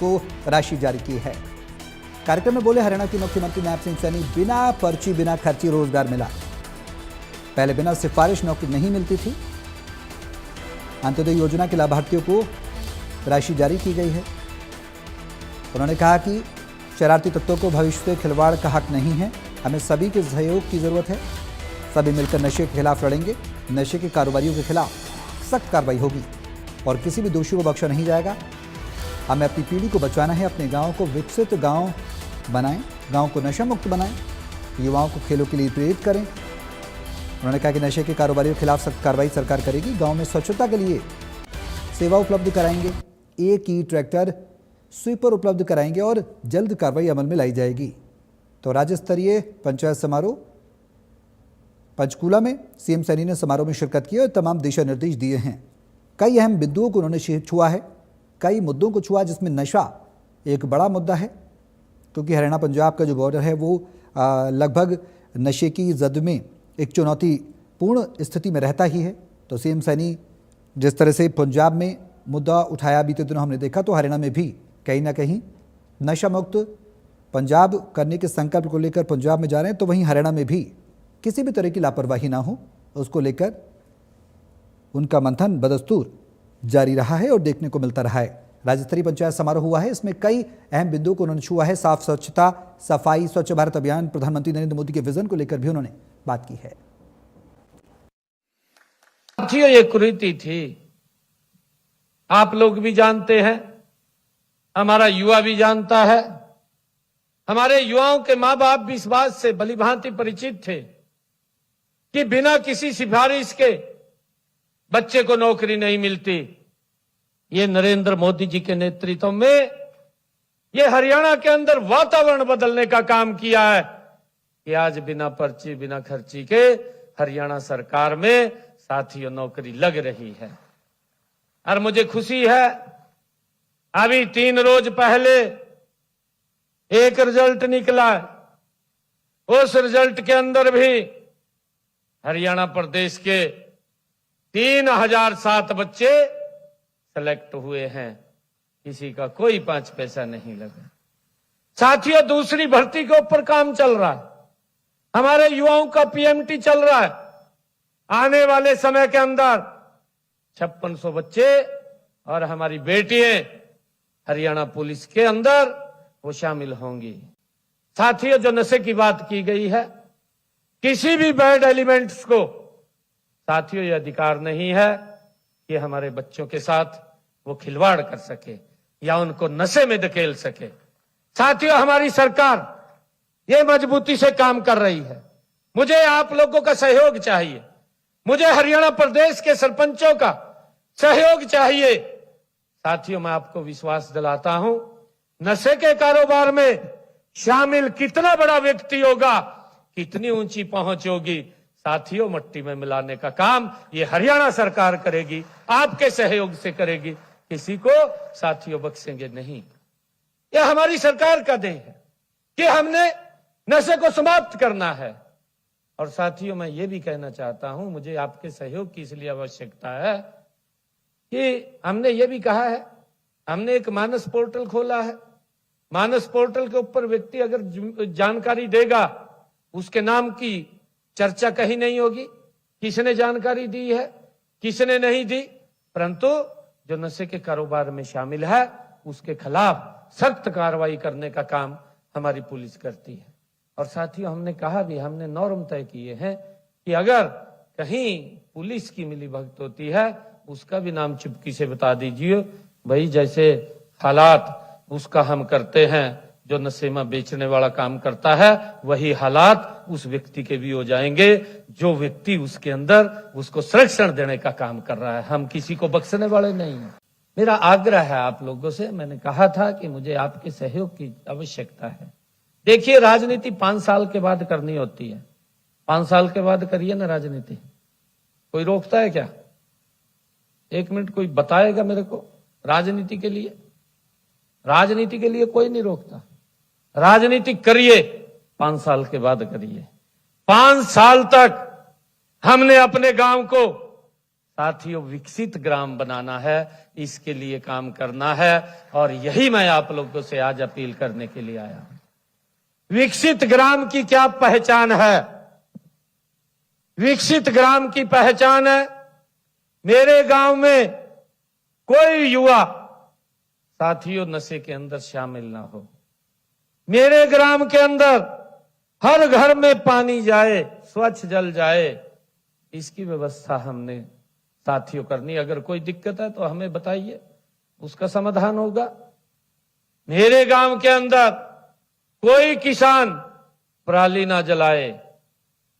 को राशि जारी की है। कार्यक्रम में बोले हरियाणा के मुख्यमंत्री नायब सिंह सैनी, बिना पर्ची बिना खर्ची रोजगार मिला। पहले बिना सिफारिश नौकरी नहीं मिलती थी। अंत्योदय योजना के लाभार्थियों को राशि जारी की गई है। उन्होंने कहा कि शरारती तत्वों को भविष्य से खिलवाड़ का हक नहीं है। हमें सभी के सहयोग की जरूरत है। सभी मिलकर नशे के खिलाफ लड़ेंगे। नशे के कारोबारियों के खिलाफ सख्त कार्रवाई होगी और किसी भी दोषी को बख्शा नहीं जाएगा। हमें अपनी पीढ़ी को बचाना है। अपने गांव को विकसित गांव बनाएं, गांव को नशा मुक्त बनाएं, युवाओं को खेलों के लिए प्रेरित करें। उन्होंने कहा कि नशे के कारोबारियों के खिलाफ सख्त कार्रवाई सरकार करेगी। गांव में स्वच्छता के लिए सेवा उपलब्ध कराएंगे। एक ही ट्रैक्टर स्वीपर उपलब्ध कराएंगे और जल्द कार्रवाई अमल में लाई जाएगी। तो राज्य स्तरीय पंचायत समारोह पंचकूला में सीएम सैनी ने समारोह में शिरकत की और तमाम दिशा निर्देश दिए हैं। कई अहम बिंदुओं को उन्होंने छुआ है, कई मुद्दों को छुआ, जिसमें नशा एक बड़ा मुद्दा है, क्योंकि हरियाणा पंजाब का जो बॉर्डर है वो लगभग नशे की जद में एक चुनौतीपूर्ण स्थिति में रहता ही है। तो सीएम सैनी जिस तरह से पंजाब में मुद्दा उठाया बीते दिनों हमने देखा, तो हरियाणा में भी कहीं ना कहीं नशा मुक्त पंजाब करने के संकल्प को लेकर पंजाब में जा रहे हैं। तो वहीं हरियाणा में भी किसी भी तरह की लापरवाही ना हो, उसको लेकर उनका मंथन बदस्तूर जारी रहा है और देखने को मिलता रहा है। राज्य स्तरीय पंचायत समारोह हुआ है, इसमें कई अहम बिंदुओं को उन्होंने छुआ है। साफ स्वच्छता, सफाई, स्वच्छ भारत अभियान, प्रधानमंत्री नरेंद्र मोदी के विजन को लेकर भी उन्होंने बात की है। ये कुरीति थी, आप लोग भी जानते हैं, हमारा युवा भी जानता है। हमारे युवाओं के मां बाप भी इस बात से भलीभांति परिचित थे कि बिना किसी सिफारिश के बच्चे को नौकरी नहीं मिलती। ये नरेंद्र मोदी जी के नेतृत्व में ये हरियाणा के अंदर वातावरण बदलने का काम किया है कि आज बिना पर्ची बिना खर्ची के हरियाणा सरकार में साथियों नौकरी लग रही है। और मुझे खुशी है, अभी 3 रोज पहले एक रिजल्ट निकला। उस रिजल्ट के अंदर भी हरियाणा प्रदेश के 3007 बच्चे सेलेक्ट हुए हैं। किसी का कोई 5 पैसा नहीं लगा। साथियों, दूसरी भर्ती के ऊपर काम चल रहा है। हमारे युवाओं का पीएमटी चल रहा है। आने वाले समय के अंदर 5600 बच्चे और हमारी बेटियां हरियाणा पुलिस के अंदर वो शामिल होंगी। साथियों, जो नशे की बात की गई है, किसी भी बैड एलिमेंट्स को साथियों ये अधिकार नहीं है कि हमारे बच्चों के साथ वो खिलवाड़ कर सके या उनको नशे में धकेल सके। साथियों, हमारी सरकार ये मजबूती से काम कर रही है। मुझे आप लोगों का सहयोग चाहिए। मुझे हरियाणा प्रदेश के सरपंचों का सहयोग चाहिए। साथियों, मैं आपको विश्वास दिलाता हूं, नशे के कारोबार में शामिल कितना बड़ा व्यक्ति होगा, कितनी ऊंची पहुंच होगी, साथियों मट्टी में मिलाने का काम ये हरियाणा सरकार करेगी, आपके सहयोग से करेगी। किसी को साथियों बख्शेंगे नहीं। यह हमारी सरकार का देन है कि हमने नशे को समाप्त करना है। और साथियों, मैं ये भी कहना चाहता हूं, मुझे आपके सहयोग की इसलिए आवश्यकता है कि हमने ये भी कहा है, हमने एक मानस पोर्टल खोला है। मानस पोर्टल के ऊपर व्यक्ति अगर जानकारी देगा, उसके नाम की चर्चा कहीं नहीं होगी, किसने जानकारी दी है, किसने नहीं दी, परंतु जो नशे के कारोबार में शामिल है उसके खिलाफ सख्त कार्रवाई करने का काम हमारी पुलिस करती है। और साथियों, हमने कहा भी, हमने नॉर्म तय किए हैं कि अगर कहीं पुलिस की मिलीभगत होती है, उसका भी नाम चुपकी से बता दीजिए। भाई, जैसे हालात उसका हम करते हैं, जो नशे में बेचने वाला काम करता है, वही हालात उस व्यक्ति के भी हो जाएंगे जो व्यक्ति उसके अंदर उसको संरक्षण देने का काम कर रहा है। हम किसी को बख्शने वाले नहीं हैं। मेरा आग्रह है आप लोगों से, मैंने कहा था कि मुझे आपके सहयोग की आवश्यकता है। देखिए, राजनीति 5 साल के बाद करनी होती है। 5 साल के बाद करिए ना राजनीति, कोई रोकता है क्या? 1 मिनट कोई बताएगा मेरे को? राजनीति के लिए कोई नहीं रोकता। राजनीति करिए, 5 साल के बाद करिए। 5 साल तक हमने अपने गांव को साथियों विकसित ग्राम बनाना है, इसके लिए काम करना है और यही मैं आप लोगों से आज अपील करने के लिए आया हूं। विकसित ग्राम की क्या पहचान है? विकसित ग्राम की पहचान है मेरे गांव में कोई युवा साथियों नशे के अंदर शामिल ना हो। मेरे ग्राम के अंदर हर घर में पानी जाए, स्वच्छ जल जाए, इसकी व्यवस्था हमने साथियों करनी। अगर कोई दिक्कत है तो हमें बताइए, उसका समाधान होगा। मेरे गांव के अंदर कोई किसान पराली ना जलाए,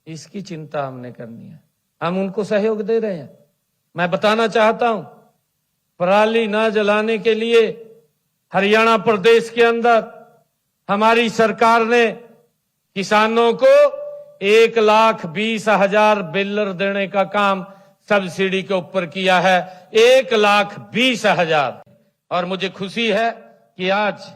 इसकी चिंता हमने करनी है। हम उनको सहयोग दे रहे हैं। मैं बताना चाहता हूं, पराली ना जलाने के लिए हरियाणा प्रदेश के अंदर हमारी सरकार ने किसानों को 1,20,000 बेलर देने का काम सब्सिडी के ऊपर किया है। 1,20,000। और मुझे खुशी है कि आज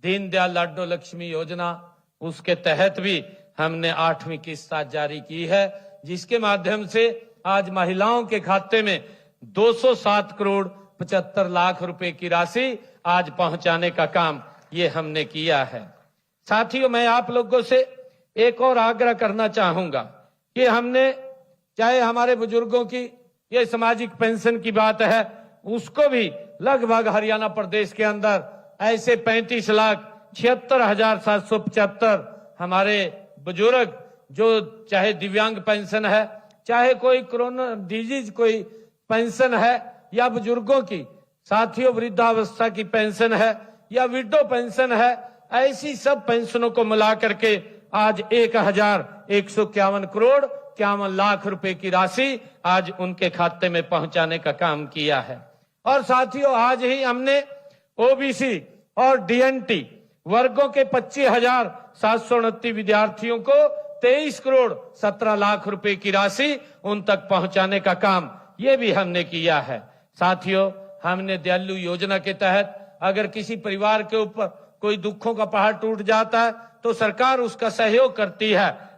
दीनदयाल लाडो लक्ष्मी योजना, उसके तहत भी हमने 8वीं किस्त जारी की है, जिसके माध्यम से आज महिलाओं के खाते में 207 करोड़ 75 लाख रुपए की राशि आज पहुंचाने का काम ये हमने किया है। साथियों, मैं आप लोगों से एक और आग्रह करना चाहूंगा कि हमने, चाहे हमारे बुजुर्गों की ये सामाजिक पेंशन की बात है, उसको भी लगभग हरियाणा प्रदेश के अंदर ऐसे 35,76,775 हमारे बुजुर्ग जो, चाहे दिव्यांग पेंशन है, चाहे कोई कोरोना डिजीज कोई पेंशन है, या बुजुर्गों की साथियों वृद्धावस्था की पेंशन है, या विडो पेंशन है, ऐसी सब पेंशनों को मिला करके आज 1,151 करोड़ 51 लाख रुपए की राशि आज उनके खाते में पहुंचाने का काम किया है। और साथियों, आज ही हमने ओबीसी और डीएनटी वर्गों के 25,729 विद्यार्थियों को 23 करोड़ 17 लाख रुपए की राशि उन तक पहुंचाने का काम ये भी हमने किया है। साथियों, हमने दयालु योजना के तहत अगर किसी परिवार के ऊपर कोई दुखों का पहाड़ टूट जाता है तो सरकार उसका सहयोग करती है।